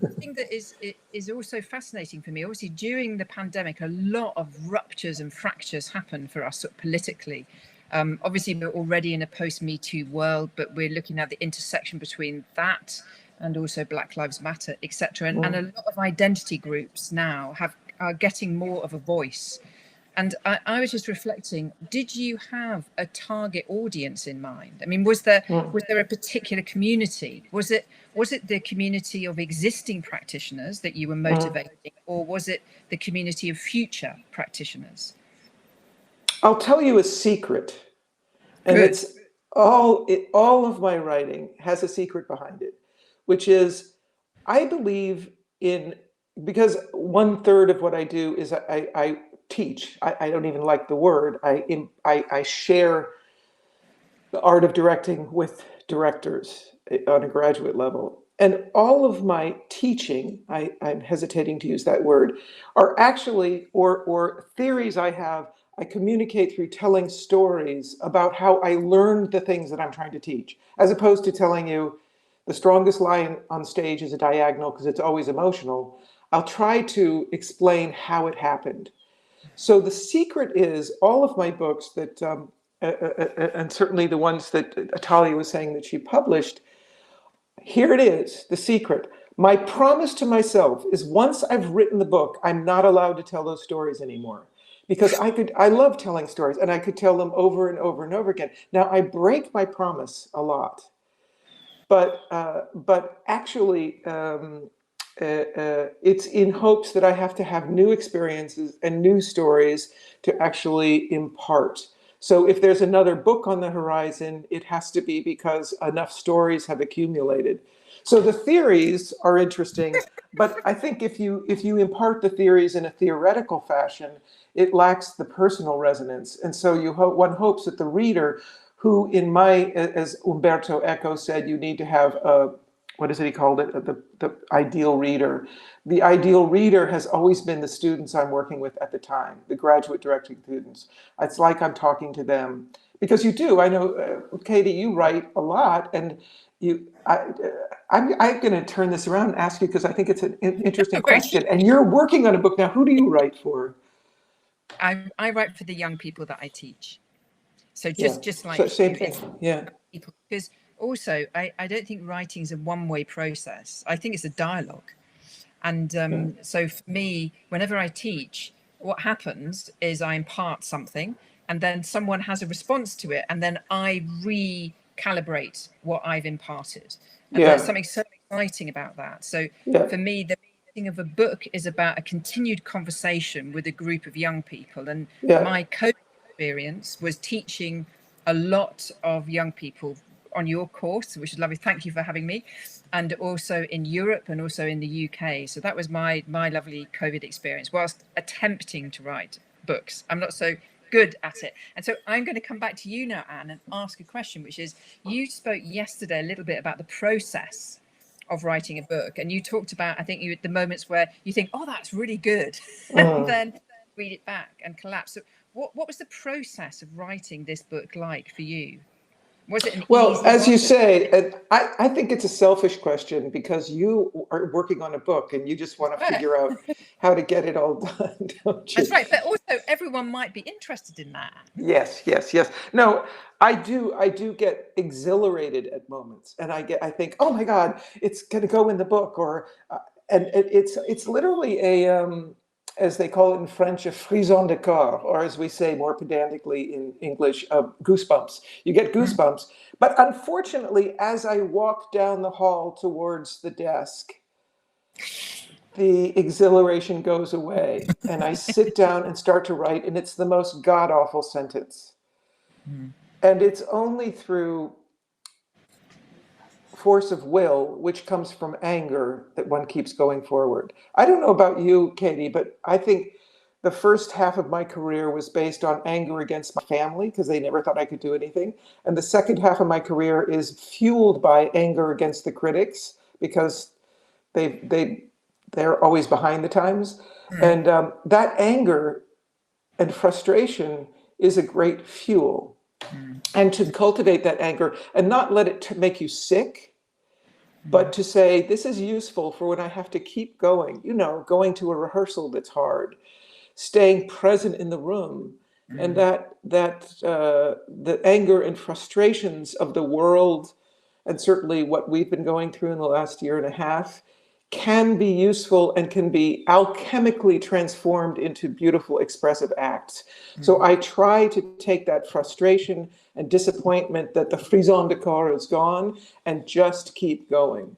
thing that is also fascinating for me, obviously during the pandemic, a lot of ruptures and fractures happened for us sort of politically. Obviously, we're already in a post-Me Too world, but we're looking at the intersection between that and also Black Lives Matter, etc. And a lot of identity groups now are getting more of a voice. And I was just reflecting, did you have a target audience in mind? I mean, was there a particular community? Was it the community of existing practitioners that you were motivating, or was it the community of future practitioners? I'll tell you a secret. And Good. it's all of my writing has a secret behind it, which is I believe in, because 1/3 of what I do is I teach. I don't even like the word. I share the art of directing with directors on a graduate level. And all of my teaching, I'm hesitating to use that word, are actually, or theories I have, I communicate through telling stories about how I learned the things that I'm trying to teach, as opposed to telling you the strongest line on stage is a diagonal because it's always emotional. I'll try to explain how it happened. So the secret is all of my books that, and certainly the ones that Atalia was saying that she published, here it is, the secret. My promise to myself is once I've written the book, I'm not allowed to tell those stories anymore. Because I love telling stories and I could tell them over and over and over again. Now I break my promise a lot, but actually it's in hopes that I have to have new experiences and new stories to actually impart. So if there's another book on the horizon, it has to be because enough stories have accumulated. So the theories are interesting, but I think if you impart the theories in a theoretical fashion, it lacks the personal resonance. And so one hopes that the reader, who as Umberto Eco said, you need to have a, what is it he called it, the ideal reader. The ideal reader has always been the students I'm working with at the time, the graduate directing students. It's like I'm talking to them. Because you do, I know, Katie, you write a lot, and I'm going to turn this around and ask you, because I think it's an interesting question. And you're working on a book now. Who do you write for? I write for the young people that I teach. So just like same thing, yeah. Because also, I don't think writing is a one-way process. I think it's a dialogue. And so for me, whenever I teach, what happens is I impart something, and then someone has a response to it, and then I recalibrate what I've imparted. And there's something so exciting about that. So for me, the meaning of a book is about a continued conversation with a group of young people. And my COVID experience was teaching a lot of young people on your course, which is lovely. Thank you for having me. And also in Europe and also in the UK. So that was my lovely COVID experience whilst attempting to write books. I'm not so good at it. And so I'm going to come back to you now, Anne, and ask a question, which is, you spoke yesterday a little bit about the process of writing a book. And you talked about, I think, the moments where you think, oh, that's really good. And then read it back and collapse. So what was the process of writing this book like for you? Was it as you say, I think it's a selfish question, because you are working on a book and you just want to figure out how to get it all done, don't you? That's right. But also everyone might be interested in that. Yes. No, I do get exhilarated at moments, and I think, oh my God, it's going to go in the book, or and it's literally a as they call it in French, a frisson de corps, or as we say more pedantically in English, goosebumps. You get goosebumps. But unfortunately, as I walk down the hall towards the desk, the exhilaration goes away, and I sit down and start to write, and it's the most god-awful sentence. And it's only through force of will, which comes from anger, that one keeps going forward. I don't know about you, Katie, but I think the first half of my career was based on anger against my family, because they never thought I could do anything. And the second half of my career is fueled by anger against the critics, because they're always behind the times. And that anger and frustration is a great fuel. And to cultivate that anger and not let it make you sick, But to say, this is useful for when I have to keep going, going to a rehearsal that's hard, staying present in the room, and the anger and frustrations of the world, and certainly what we've been going through in the last year and a half, can be useful and can be alchemically transformed into beautiful expressive acts. So I try to take that frustration and disappointment that the frisson de corps is gone and just keep going.